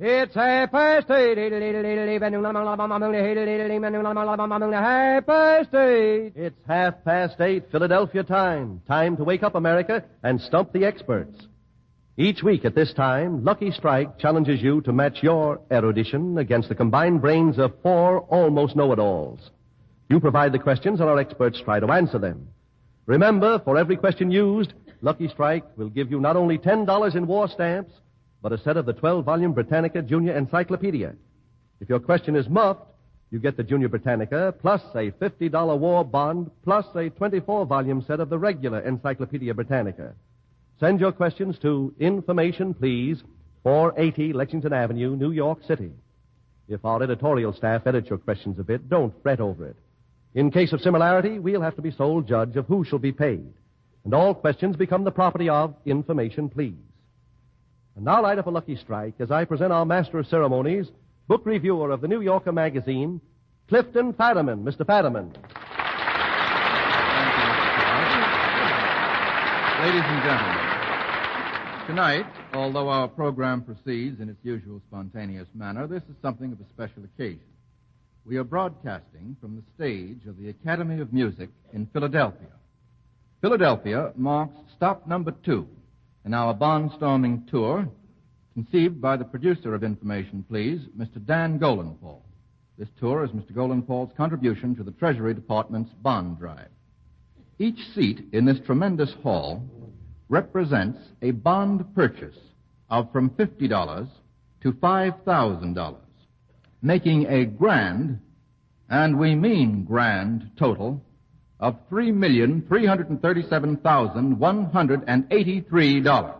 It's 8:30. It's 8:30 Philadelphia time. Time to wake up, America, and stump the experts. Each week at this time, Lucky Strike challenges you to match your erudition against the combined brains of 4 almost know-it-alls. You provide the questions, and our experts try to answer them. Remember, for every question used, Lucky Strike will give you not only $10 in war stamps, but a set of the 12-volume Britannica Junior Encyclopedia. If your question is muffed, you get the Junior Britannica, plus a $50 war bond, plus a 24-volume set of the regular Encyclopedia Britannica. Send your questions to Information, Please, 480 Lexington Avenue, New York City. If our editorial staff edits your questions a bit, don't fret over it. In case of similarity, we'll have to be sole judge of who shall be paid. And all questions become the property of Information, Please. And now light up a Lucky Strike as I present our master of ceremonies, book reviewer of the New Yorker magazine, Clifton Fadiman. Mr. Fadiman. Thank you, Mr. Ladies and gentlemen, tonight, although our program proceeds in its usual spontaneous manner, this is something of a special occasion. We are broadcasting from the stage of the Academy of Music in Philadelphia. Philadelphia marks stop number 2 in our barnstorming tour, conceived by the producer of Information, Please, Mr. Dan Golenfall. This tour is Mr. Golenfall's contribution to the Treasury Department's bond drive. Each seat in this tremendous hall represents a bond purchase of from $50 to $5,000, making a grand, and we mean grand, total of $3,337,183.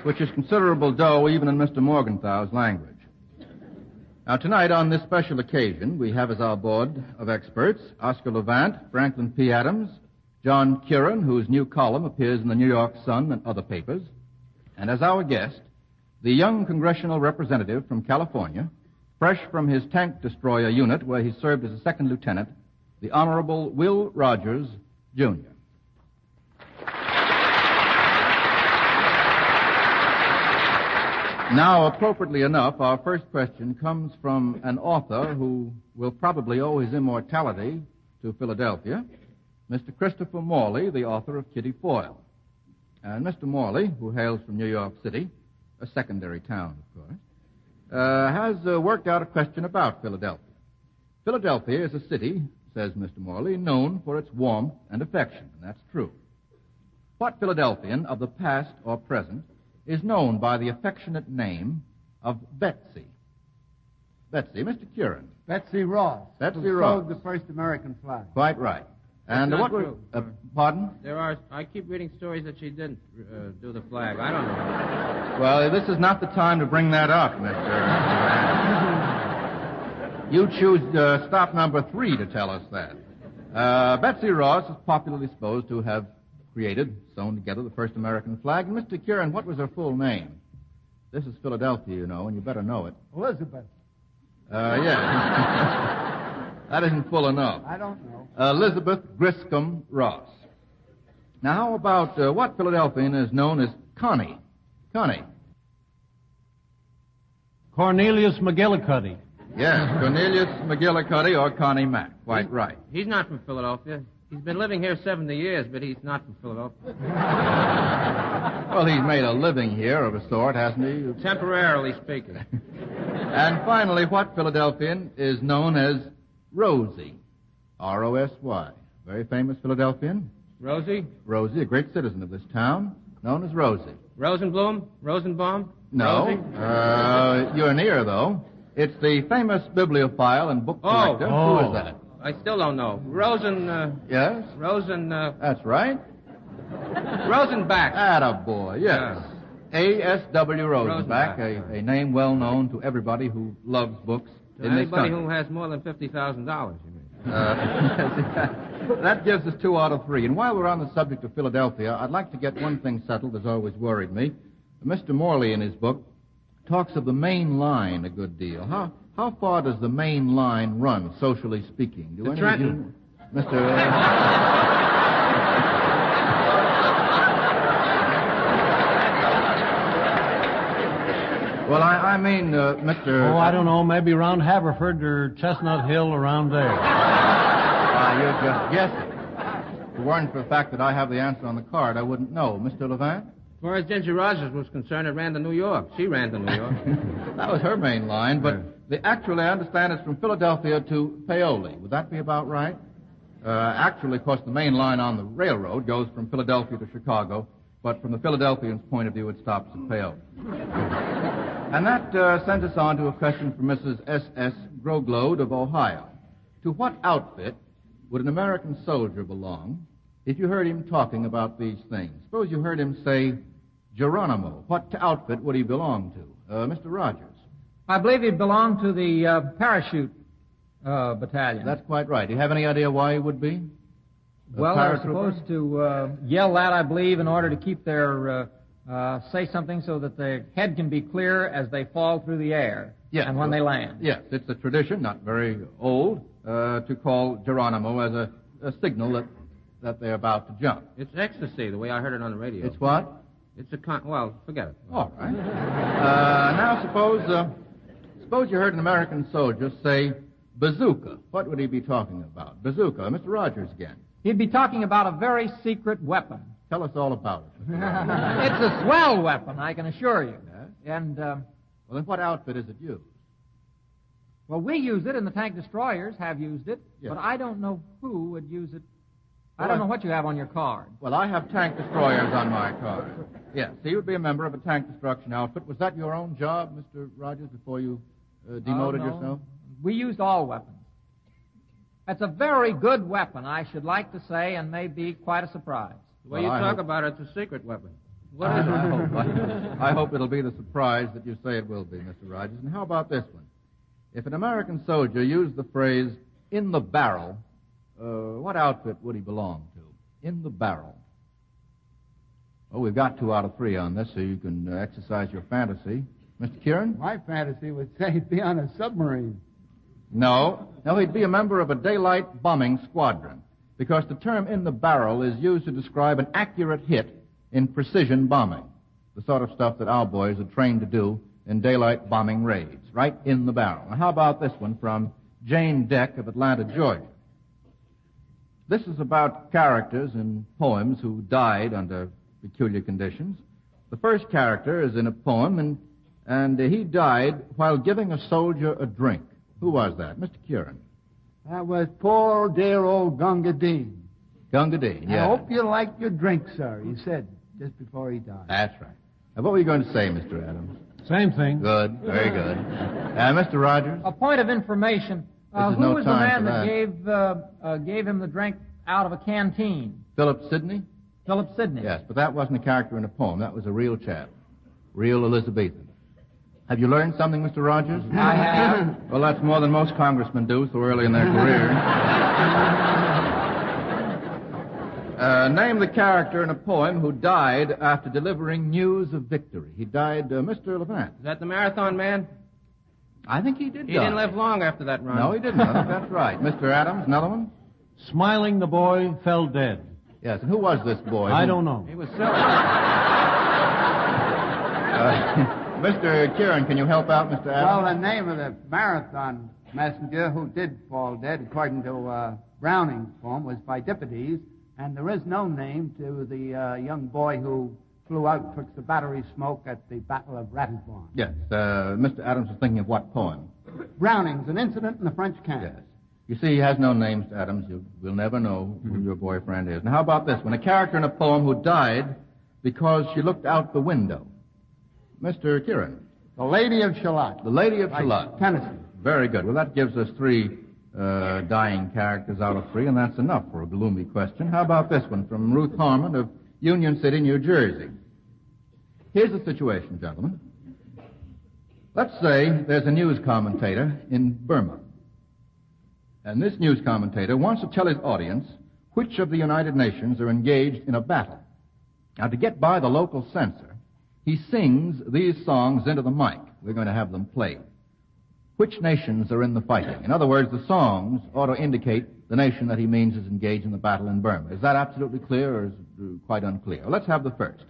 Which is considerable dough even in Mr. Morgenthau's language. Now, tonight, on this special occasion, we have as our board of experts Oscar Levant, Franklin P. Adams, John Curran, whose new column appears in the New York Sun and other papers, and as our guest, the young congressional representative from California, fresh from his tank destroyer unit where he served as a second lieutenant, the Honorable Will Rogers, Jr. Now, appropriately enough, our first question comes from an author who will probably owe his immortality to Philadelphia, Mr. Christopher Morley, the author of Kitty Foyle. And Mr. Morley, who hails from New York City, a secondary town, of course, has worked out a question about Philadelphia. Philadelphia is a city, says Mr. Morley, known for its warmth and affection, and that's true. What Philadelphian of the past or present is known by the affectionate name of Betsy? Betsy, Mr. Curran. Betsy Ross. Betsy Ross. The first American flag. Quite right. And what were... pardon? I keep reading stories that she didn't do the flag. I don't know. Well, this is not the time to bring that up, Mr. You choose stop number 3 to tell us that. Betsy Ross is popularly supposed to have created, sewn together, the first American flag. And Mr. Curran, what was her full name? This is Philadelphia, you know, and you better know it. Elizabeth. Yeah. That isn't full enough. I don't know. Elizabeth Griscom Ross. Now, how about what Philadelphian is known as Connie? Connie. Cornelius McGillicuddy. Yes, Cornelius McGillicuddy or Connie Mack. Quite right. He's not from Philadelphia. He's been living here 70 years, but he's not from Philadelphia. Well, he's made a living here of a sort, hasn't he? Temporarily speaking. And finally, what Philadelphian is known as Rosie? R-O-S-Y. Very famous Philadelphian. Rosie? Rosie, a great citizen of this town, known as Rosie. Rosenblum? Rosenbaum? No. Rosie? You're near, though. It's the famous bibliophile and book collector. Oh. Who is that? I still don't know. Yes? That's right. Rosenbach. Attaboy, yes. A.S.W. Rosenbach, a name well known to everybody who loves books in this country. Anybody who has more than $50,000, you mean. That gives us 2 out of 3. And while we're on the subject of Philadelphia, I'd like to get one thing settled that's always worried me. Mr. Morley, in his book, talks of the main line a good deal. How far does the main line run, socially speaking? To Trenton. Mr. I mean, Mr. Oh, I don't know. Maybe around Haverford or Chestnut Hill, around there. You're just guessing. If it weren't for the fact that I have the answer on the card, I wouldn't know. Mr. Levant? As far as Ginger Rogers was concerned, it ran to New York. She ran to New York. That was her main line, but actually, I understand it's from Philadelphia to Paoli. Would that be about right? Actually, of course, the main line on the railroad goes from Philadelphia to Chicago, but from the Philadelphians' point of view, it stops at Paoli. And that sends us on to a question from Mrs. S.S. Groglode of Ohio. To what outfit would an American soldier belong if you heard him talking about these things? Suppose you heard him say, Geronimo. What outfit would he belong to? Mr. Rogers. I believe he'd belong to the parachute battalion. That's quite right. Do you have any idea why he would be? Well, they're supposed to yell that, I believe, in order to keep their, say something so that their head can be clear as they fall through the air and when they land. Yes, it's a tradition, not very old, to call Geronimo as a signal that they're about to jump. It's ecstasy, the way I heard it on the radio. It's what? It's a well, forget it. All right. Now, suppose you heard an American soldier say bazooka. What would he be talking about? Bazooka. Mr. Rogers again. He'd be talking about a very secret weapon. Tell us all about it. It's a swell weapon, I can assure you. Yes? And, well, in what outfit is it used? Well, we use it, and the tank destroyers have used it, yes. But I don't know who would use it. I don't know what you have on your card. Well, I have tank destroyers on my card. Yes, he would be a member of a tank destruction outfit. Was that your own job, Mr. Rogers, before you demoted no. yourself? We used all weapons. That's a very good weapon, I should like to say, and may be quite a surprise. The way you talk about it, it's a secret weapon. What is it? I hope it'll be the surprise that you say it will be, Mr. Rogers. And how about this one? If an American soldier used the phrase, in the barrel, what outfit would he belong to? In the barrel. Oh, we've got 2 out of 3 on this, so you can exercise your fantasy. Mr. Kieran? My fantasy would say he'd be on a submarine. No, he'd be a member of a daylight bombing squadron, because the term in the barrel is used to describe an accurate hit in precision bombing, the sort of stuff that our boys are trained to do in daylight bombing raids, right in the barrel. Now, how about this one from Jane Deck of Atlanta, Georgia? This is about characters in poems who died under peculiar conditions. The first character is in a poem, and he died while giving a soldier a drink. Who was that? Mr. Kieran. That was poor, dear old Gunga Din. Gunga Din, yeah. I hope you like your drink, sir, he said just before he died. That's right. Now, what were you going to say, Mr. Adams? Same thing. Good, very good. Mr. Rogers? A point of information. Who was the man that gave him the drink out of a canteen? Philip Sidney? Philip Sidney. Yes, but that wasn't a character in a poem. That was a real chap. Real Elizabethan. Have you learned something, Mr. Rogers? I have. Well, that's more than most congressmen do so early in their career. Name the character in a poem who died after delivering news of victory. He died, Mr. Levant. Is that the marathon man? I think he did He die. didn't live long after that run. No, he didn't. I think that's right. Mr. Adams, another one? Smiling the boy fell dead. Yes, and who was this boy? I don't know. He was silly. Mr. Kieran, can you help out, Mr. Adams? Well, the name of the marathon messenger who did fall dead, according to Browning's poem, was Pheidippides, and there is no name to the young boy who flew out, took the battery smoke at the Battle of Ratisbon. Yes, Mr. Adams was thinking of what poem? Browning's An Incident in the French Camp. Yes. You see, he has no name, Mr. Adams. We'll never know who your boyfriend is. Now, how about this one? A character in a poem who died because she looked out the window. Mr. Kieran. The Lady of Shalott. The Lady of Shalott. Tennessee. Very good. Well, that gives us 3 dying characters out of 3, and that's enough for a gloomy question. How about this one from Ruth Harmon of Union City, New Jersey? Here's the situation, gentlemen. Let's say there's a news commentator in Burma. And this news commentator wants to tell his audience which of the United Nations are engaged in a battle. Now, to get by the local censor, he sings these songs into the mic. We're going to have them played. Which nations are in the fighting? In other words, the songs ought to indicate the nation that he means is engaged in the battle in Burma. Is that absolutely clear, or is it quite unclear? Well, let's have the first.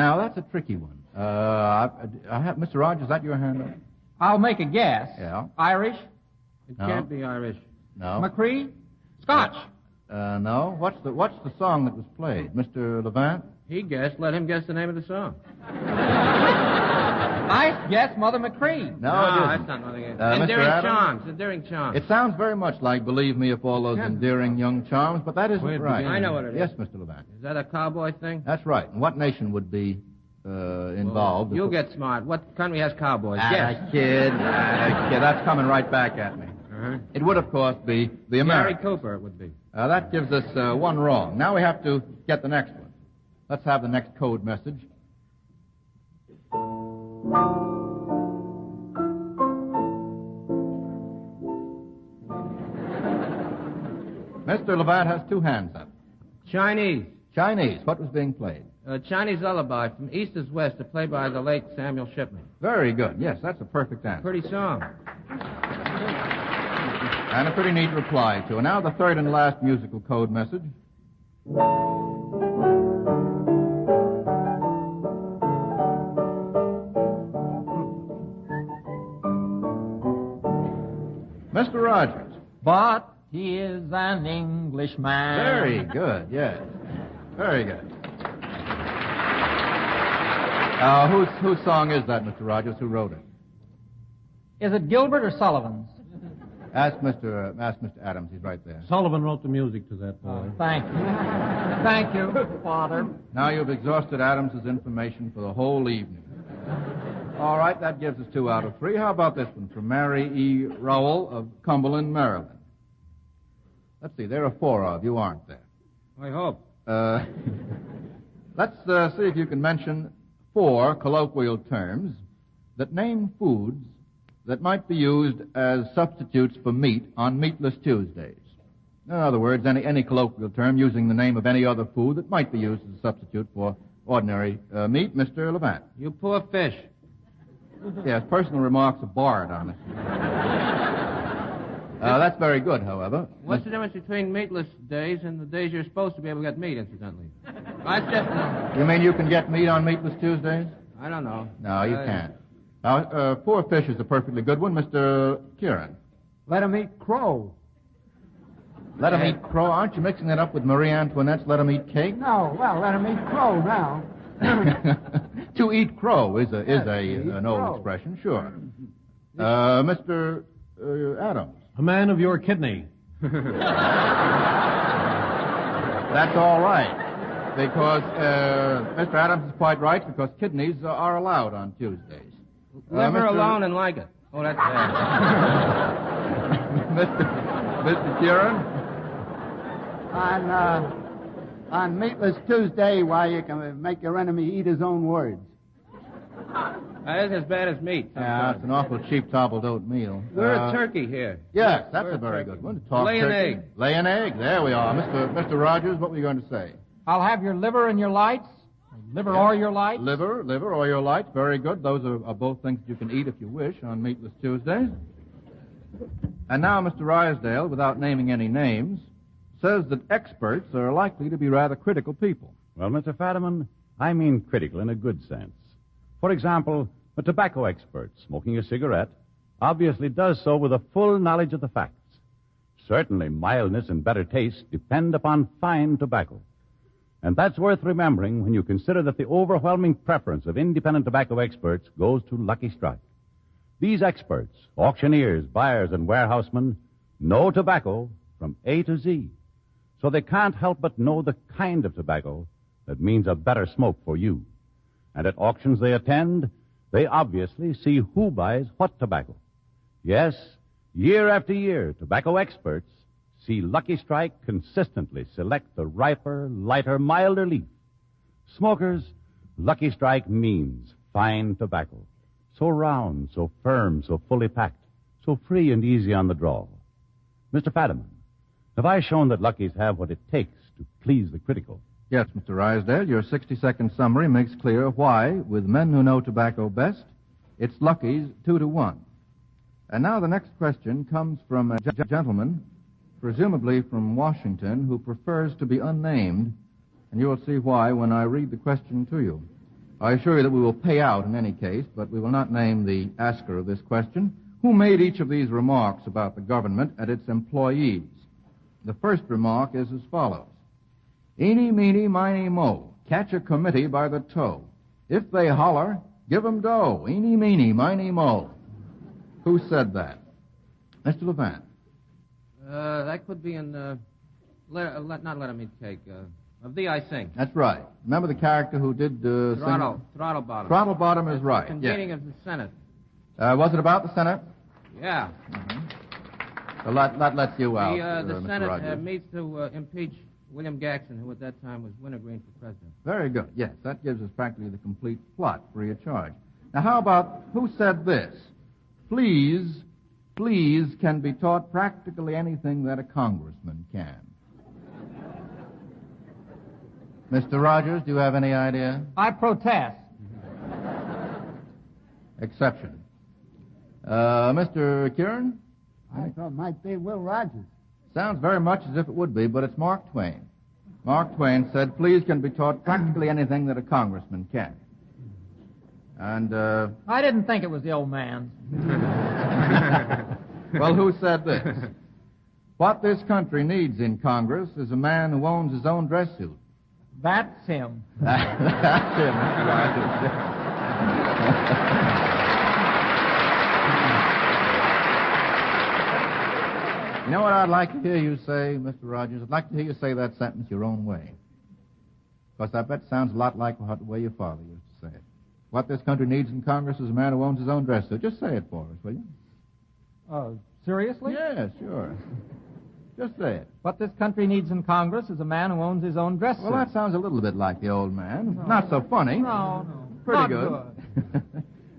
Now, that's a tricky one. Mr. Rogers, is that your hand up? I'll make a guess. Yeah. Irish? It No. can't be Irish. No. McCree? Scotch? No. What's the song that was played? Mr. Levant? He guessed. Let him guess the name of the song. Nice guess, Mother McCree. No, that's not nothing. Endearing Mr. Adams? charms. Endearing charms. It sounds very much like Believe Me If All Those Endearing Young Charms, but that isn't right. I know what it is. Yes, Mr. Levant. Is that a cowboy thing? That's right. And what nation would be involved? You'll get smart. What country has cowboys? Yes. Kid. That's coming right back at me. Uh-huh. It would, of course, be the Gary American. Cooper, it would be. That gives us one wrong. Now we have to get the next one. Let's have the next code message. Mr. Levant has two hands up. Chinese. Chinese. What was being played? Chinese lullaby from East is West, played by the late Samuel Shipman. Very good. Yes, that's a perfect answer. Pretty song. And a pretty neat reply, too. And now the third and last musical code message. Mr. Rogers. But he is an Englishman. Very good, yes. Very good. Whose song is that, Mr. Rogers? Who wrote it? Is it Gilbert or Sullivan's? Ask Mr. Adams. He's right there. Sullivan wrote the music to that boy. Thank you. Thank you, Father. Now you've exhausted Adams's information for the whole evening. All right, that gives us 2 out of 3. How about this one from Mary E. Rowell of Cumberland, Maryland? Let's see, there are 4 of you, aren't there? I hope. Let's see if you can mention 4 colloquial terms that name foods that might be used as substitutes for meat on Meatless Tuesdays. In other words, any colloquial term using the name of any other food that might be used as a substitute for ordinary meat. Mr. Levant. You poor fish. Yes, personal remarks are barred on it. That's very good, however. What's the difference between meatless days and the days you're supposed to be able to get meat, incidentally? I just... You mean you can get meat on Meatless Tuesdays? I don't know. No, you can't. Now, poor fish is a perfectly good one. Mr. Kieran. Let him eat crow. Let him eat crow. Aren't you mixing that up with Marie Antoinette's let him eat cake? No, well, let him eat crow now. To eat crow is an crow. old expression, sure. Mr. Adams. A man of your kidney. That's all right. Because Mr. Adams is quite right, because kidneys are allowed on Tuesdays. Liver alone and like it. Oh, that's bad. Mr. Kieran? On Meatless Tuesday, why, you can make your enemy eat his own words. That isn't as bad as meat. Yeah, it's an awful cheap toppled oat meal. We're a turkey here. Yes, that's a very good one. Lay an egg. Lay an egg. There we are. Mr. Rogers, what were you going to say? I'll have your liver and your lights. Liver or your lights. Liver or your lights. Very good. Those are both things you can eat if you wish on Meatless Tuesdays. And now Mr. Rysdale, without naming any names, says that experts are likely to be rather critical people. Well, Mr. Fadiman, I mean critical in a good sense. For example, a tobacco expert smoking a cigarette obviously does so with a full knowledge of the facts. Certainly, mildness and better taste depend upon fine tobacco. And that's worth remembering when you consider that the overwhelming preference of independent tobacco experts goes to Lucky Strike. These experts, auctioneers, buyers, and warehousemen, know tobacco from A to Z. So they can't help but know the kind of tobacco that means a better smoke for you. And at auctions they attend, they obviously see who buys what tobacco. Yes, year after year, tobacco experts see Lucky Strike consistently select the riper, lighter, milder leaf. Smokers, Lucky Strike means fine tobacco. So round, so firm, so fully packed, so free and easy on the draw. Mr. Fadiman, have I shown that Luckies have what it takes to please the critical? Yes, Mr. Rysdale, your 60-second summary makes clear why, with men who know tobacco best, it's Lucky's 2-1. And now the next question comes from a gentleman, presumably from Washington, who prefers to be unnamed, and you will see why when I read the question to you. I assure you that we will pay out in any case, but we will not name the asker of this question. Who made each of these remarks about the government and its employees? The first remark is as follows. Eeny, meeny, miny, mo. Catch a committee by the toe. If they holler, give 'em dough. Eeny, meeny, miny, mo. Who said that? Mr. Levant. That could be in, not Let 'Em Eat Cake, of Thee I Sing. That's right. Remember the character who did Throttle Bottom. Throttle Bottom is right. The convening of the Senate. Was it about the Senate? Yeah. So that lets you out, The Mr. Senate Rogers. meets to impeach William Gaxon, who at that time was wintergreen for president. Very good. Yes, that gives us practically the complete plot, free of charge. Now, how about who said this? Please can be taught practically anything that a congressman can. Mr. Rogers, do you have any idea? I protest. Exception. Mr. Kieran? I thought it might be Will Rogers. Sounds very much as if it would be, but it's Mark Twain. Mark Twain said, please can be taught practically anything that a congressman can. And, I didn't think it was the old man. well, who said this? What this country needs in Congress is a man who owns his own dress suit. That's him. That's him, Mr. Rogers. You know what I'd like to hear you say, Mr. Rogers? I'd like to hear you say that sentence your own way. Because I bet it sounds a lot like the way your father used to say it. What this country needs in Congress is a man who owns his own dress suit. Just say it for us, will you? Seriously? Yes, sure. Just say it. What this country needs in Congress is a man who owns his own dress suit. Well, that sounds a little bit like the old man. No. Not so funny. No. Pretty Not good.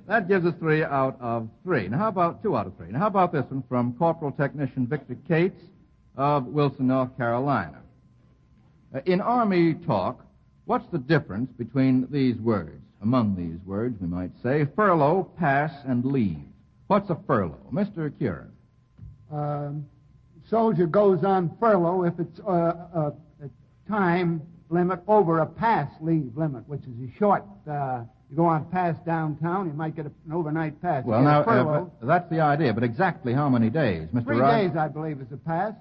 That gives us 3 out of 3. Now, how about 2 out of 3? Now, how about this one from Corporal Technician Victor Cates of Wilson, North Carolina? In Army talk, what's the difference between these words? Among these words, we might say, furlough, pass, and leave. What's a furlough? Mr. Kieran. Soldier goes on furlough if it's a time limit over a pass leave limit, which is a short. You go on pass downtown, you might get an overnight pass. Well, now, that's the idea, but exactly how many days, Mr. 3 days, I believe, is a pass.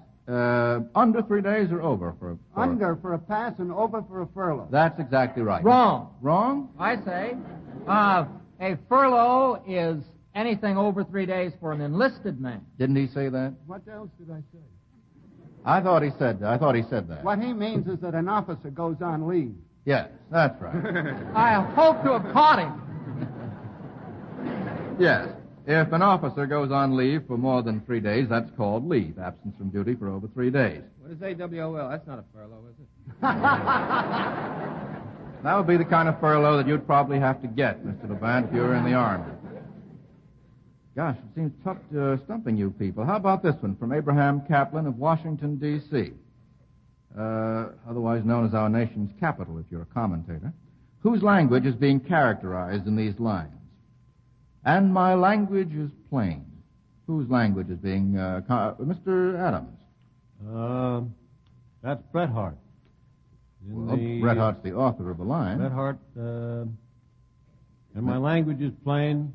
Under 3 days or over for Under for a pass and over for a furlough. That's exactly right. Wrong. Wrong? I say, a furlough is anything over 3 days for an enlisted man. Didn't he say that? What else did I say? I thought he said that. What he means is that an officer goes on leave. Yes, that's right. I hope to have caught him. Yes. If an officer goes on leave for more than 3 days, that's called leave, absence from duty for over 3 days. What is AWOL? That's not a furlough, is it? That would be the kind of furlough that you'd probably have to get, Mr. Levant, if you were in the Army. Gosh, it seems tough stumping you people. How about this one from Abraham Kaplan of Washington, D.C., otherwise known as our nation's capital, if you're a commentator, whose language is being characterized in these lines? And my language is plain. Whose language is being... Mr. Adams? That's Bret Hart. Bret Hart's the author of the line. Bret Hart, and my language is plain.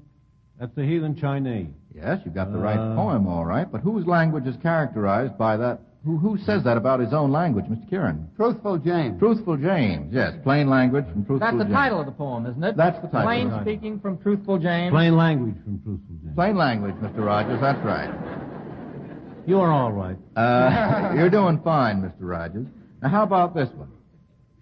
That's the heathen Chinese. Yes, you got the right poem, all right. But whose language is characterized by that? Who says that about his own language, Mr. Kieran? Truthful James. Truthful James, yes. Plain language from Truthful James. That's the title of the poem, isn't it? That's the title. Plain speaking from Truthful James. Plain language from Truthful James. Plain language, Mr. Rogers, that's right. You're all right. You're doing fine, Mr. Rogers. Now, how about this one?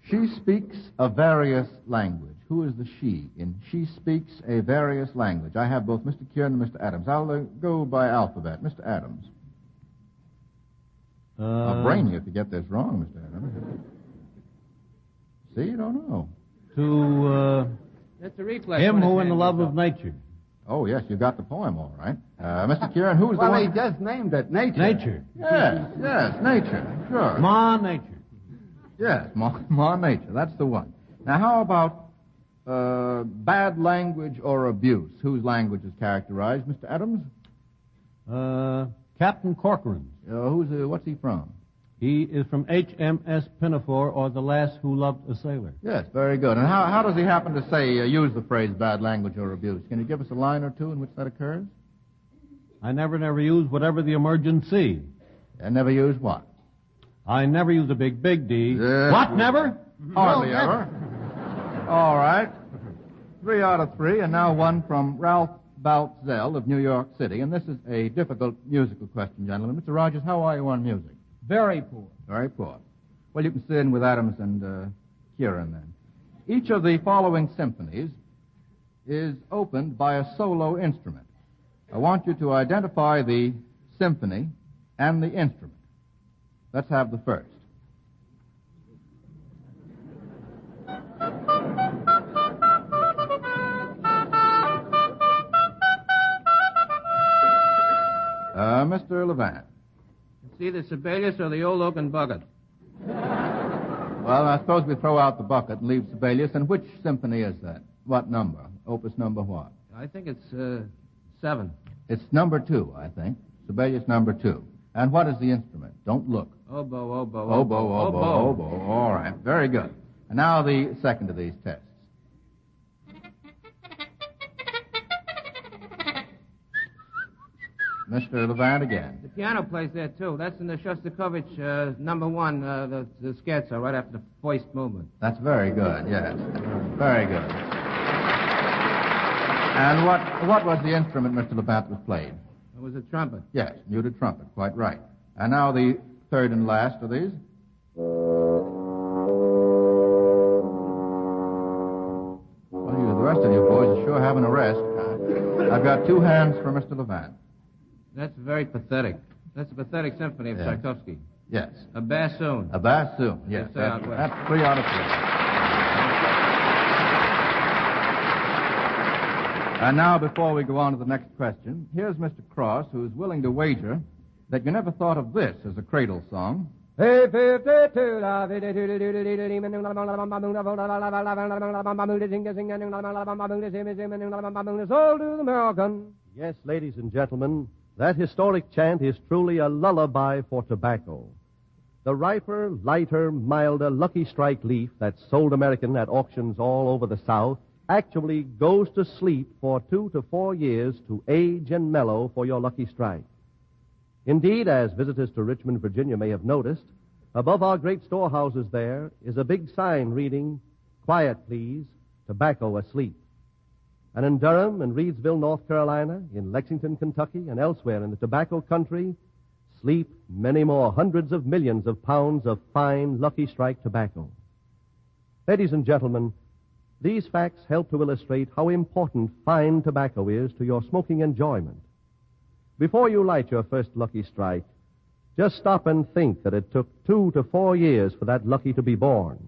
She speaks a various language. Who is the she in she speaks a various language? I have both Mr. Kieran and Mr. Adams. I'll go by alphabet. Mr. Adams. I'll brain you if you get this wrong, Mr. Adams. See, you don't know. That's a reflex. Him who in the love of nature. Oh, yes, you got the poem all right. Mr. Kieran, who's the one? Well, he just named it nature. Nature. Yes, nature, sure. Ma nature. Yes, Ma nature, that's the one. Now, how about bad language or abuse? Whose language is characterized, Mr. Adams? Captain Corcoran. What's he from? He is from HMS Pinafore, or The Lass Who Loved a Sailor. Yes, very good. And how does he happen to say, use the phrase bad language or abuse? Can you give us a line or two in which that occurs? I never use whatever the emergency. And never use what? I never use a big D. What, never? Hardly ever. All right. 3 out of 3, and now one from Ralph Baltzell of New York City. And this is a difficult musical question, gentlemen. Mr. Rogers, how are you on music? Very poor. Very poor. Well, you can sit in with Adams and Kieran then. Each of the following symphonies is opened by a solo instrument. I want you to identify the symphony and the instrument. Let's have the first. Mr. Levant. It's either Sibelius or the old oaken bucket. Well, I suppose we throw out the bucket and leave Sibelius. And which symphony is that? What number? Opus number what? I think it's 7. It's number 2, I think. Sibelius number 2. And what is the instrument? Don't look. Oboe. Oboe. All right. Very good. And now the second of these tests. Mr. Levant again. The piano plays there, too. That's in the Shostakovich number 1, the scherzo, right after the first movement. That's very good, yes. Very good. And what was the instrument Mr. Levant was playing? It was a trumpet. Yes, muted trumpet, quite right. And now the third and last of these. Well, the rest of you boys are sure having a rest. I've got 2 hands for Mr. Levant. That's very pathetic. That's a pathetic symphony of Tchaikovsky. Yes. A bassoon. A bassoon, yes. That's 3 out of 3. And now, before we go on to the next question, here's Mr. Cross, who's willing to wager that you never thought of this as a cradle song. Yes, ladies and gentlemen, that historic chant is truly a lullaby for tobacco. The riper, lighter, milder Lucky Strike leaf that's sold American at auctions all over the South actually goes to sleep for 2 to 4 years to age and mellow for your Lucky Strike. Indeed, as visitors to Richmond, Virginia may have noticed, above our great storehouses there is a big sign reading, "Quiet, please, tobacco asleep." And in Durham and Reidsville, North Carolina, in Lexington, Kentucky, and elsewhere in the tobacco country, sleep many more hundreds of millions of pounds of fine Lucky Strike tobacco. Ladies and gentlemen, these facts help to illustrate how important fine tobacco is to your smoking enjoyment. Before you light your first Lucky Strike, just stop and think that it took 2 to 4 years for that Lucky to be born.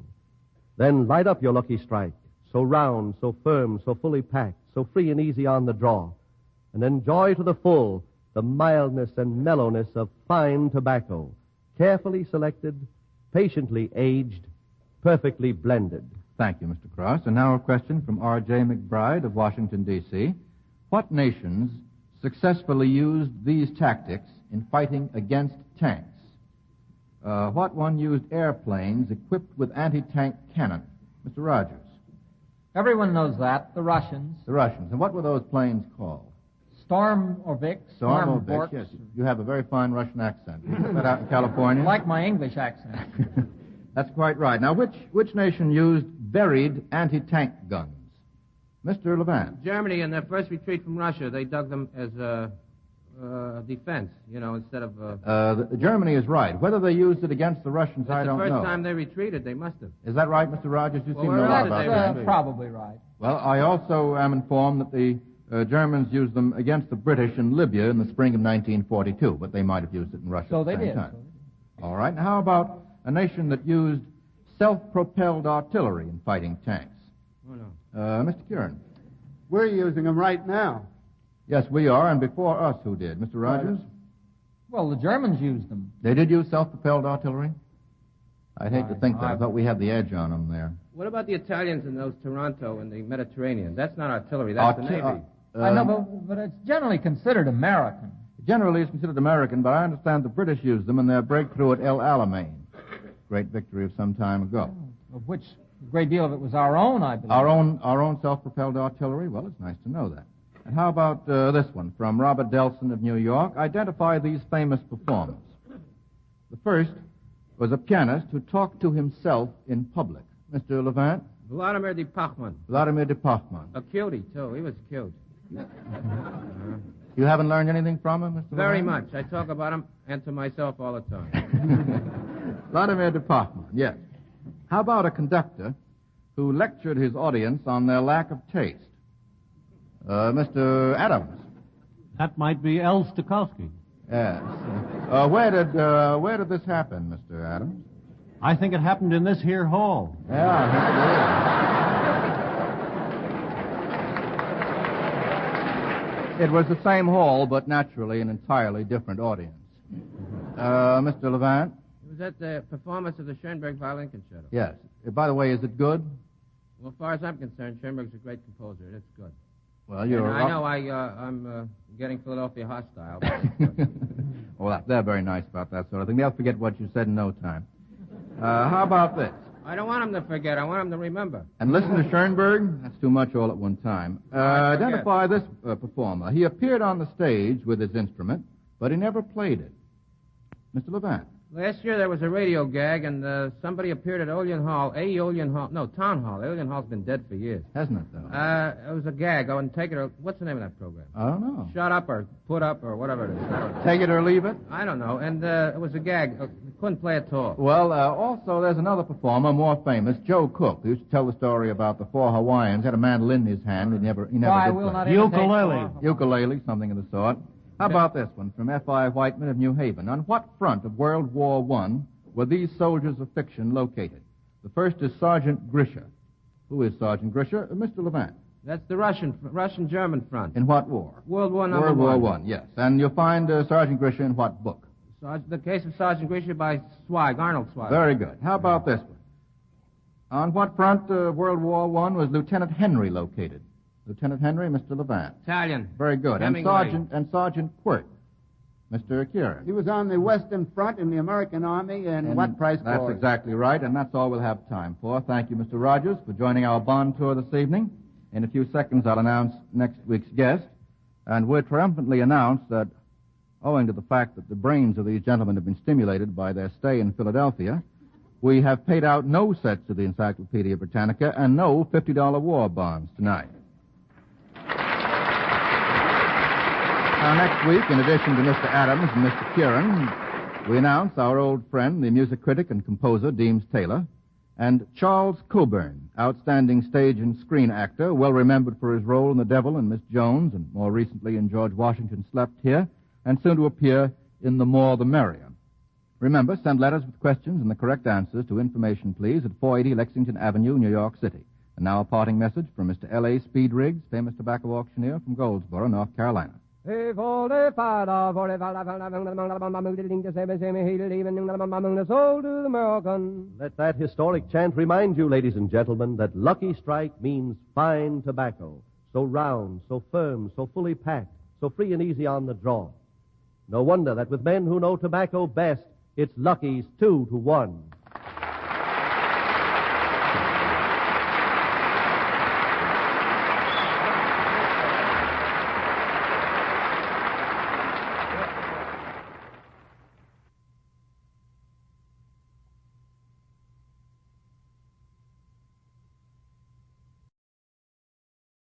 Then light up your Lucky Strike, so round, so firm, so fully packed, so free and easy on the draw, and enjoy to the full the mildness and mellowness of fine tobacco, carefully selected, patiently aged, perfectly blended. Thank you, Mr. Cross. And now a question from R.J. McBride of Washington, D.C. What nations successfully used these tactics in fighting against tanks? What one used airplanes equipped with anti-tank cannon? Mr. Rogers. Everyone knows that. The Russians. The Russians. And what were those planes called? Stormovik. Stormovik, yes. You have a very fine Russian accent. You got that out in California? I like my English accent. That's quite right. Now, which nation used buried anti-tank guns? Mr. Levant. Germany, in their first retreat from Russia, they dug them as defense, instead of... Germany is right. Whether they used it against the Russians, I don't know. The first time they retreated, they must have. Is that right, Mr. Rogers? You seem to know about that. That's probably right. Well, I also am informed that the Germans used them against the British in Libya in the spring of 1942, but they might have used it in Russia so at the they same did. time. All right. Now, how about a nation that used self-propelled artillery in fighting tanks? Oh, no. Mr. Kieran. We're using them right now. Yes, we are, and before us, who did? Mr. Rogers? Well, the Germans used them. They did use self-propelled artillery? I'd hate to think that. I thought we had the edge on them there. What about the Italians in those Taranto and the Mediterranean? That's not artillery, that's the Navy. I know, but it's generally considered American. Generally, it's considered American, but I understand the British used them in their breakthrough at El Alamein. Great victory of some time ago. Of which a great deal of it was our own, I believe. Our own self-propelled artillery? Well, it's nice to know that. And how about this one from Robert Delson of New York? Identify these famous performers. The first was a pianist who talked to himself in public. Mr. Levant? Vladimir de Pachman. Vladimir de Pachman. A cutie, too. He was cute. You haven't learned anything from him, Mr. Very Levant? much. I talk about him and to myself all the time. Vladimir de Pachman, yes. How about a conductor who lectured his audience on their lack of taste? Mr. Adams. That might be L. Stokowski. Yes. Where did this happen, Mr. Adams? I think it happened in this here hall. It was the same hall, but naturally an entirely different audience. Mr. Levant? It was at the performance of the Schoenberg Violin Concerto. Yes. By the way, is it good? Well, as far as I'm concerned, Schoenberg's a great composer. It's good. Well, you're... I know I'm getting Philadelphia hostile. Well, they're very nice about that sort of thing. They'll forget what you said in no time. How about this? I don't want them to forget. I want them to remember. And listen to Schoenberg? That's too much all at one time. Identify this performer. He appeared on the stage with his instrument, but he never played it. Mr. Levant. Last year there was a radio gag, and somebody appeared at Town Hall. Olean Hall's been dead for years. Hasn't it, though? It was a gag. Oh, and take it or... What's the name of that program? I don't know. Shut Up or Put Up or whatever it is. I don't know. Take it or leave it? I don't know. And it was a gag. Couldn't play at all. Well, also there's another performer, more famous, Joe Cook, who used to tell the story about the four Hawaiians, had a mandolin in his hand, and he never did play. Ukulele, something of the sort. How about this one from F.I. Whiteman of New Haven? On what front of World War I were these soldiers of fiction located? The first is Sergeant Grisha. Who is Sergeant Grisha? Mr. Levant. That's the Russian-German front. In what war? World War I. World War I, yes. And you'll find Sergeant Grisha in what book? The Case of Sergeant Grisha by Zweig, Arnold Zweig. Very good. How about this one? On what front of World War I was Lieutenant Henry located? Lieutenant Henry, Mr. Levant. Italian. Very good. And Sergeant Quirk, Mr. Kieran. He was on the Western Front in the American Army and what price That's corps? exactly right, and that's all we'll have time for. Thank you, Mr. Rogers, for joining our Bond tour this evening. In a few seconds, I'll announce next week's guest, and we'll triumphantly announce that, owing to the fact that the brains of these gentlemen have been stimulated by their stay in Philadelphia, we have paid out no sets of the Encyclopedia Britannica and no $50 war bonds tonight. Now, next week, in addition to Mr. Adams and Mr. Kieran, we announce our old friend, the music critic and composer, Deems Taylor, and Charles Coburn, outstanding stage and screen actor, well remembered for his role in The Devil and Miss Jones, and more recently in George Washington Slept Here, and soon to appear in The More the Merrier. Remember, send letters with questions and the correct answers to information, please, at 480 Lexington Avenue, New York City. And now a parting message from Mr. L.A. Speed Riggs, famous tobacco auctioneer from Goldsboro, North Carolina. Let that historic chant remind you, ladies and gentlemen, that Lucky Strike means fine tobacco. So round, so firm, so fully packed, so free and easy on the draw. No wonder that with men who know tobacco best, it's Lucky's 2 to 1.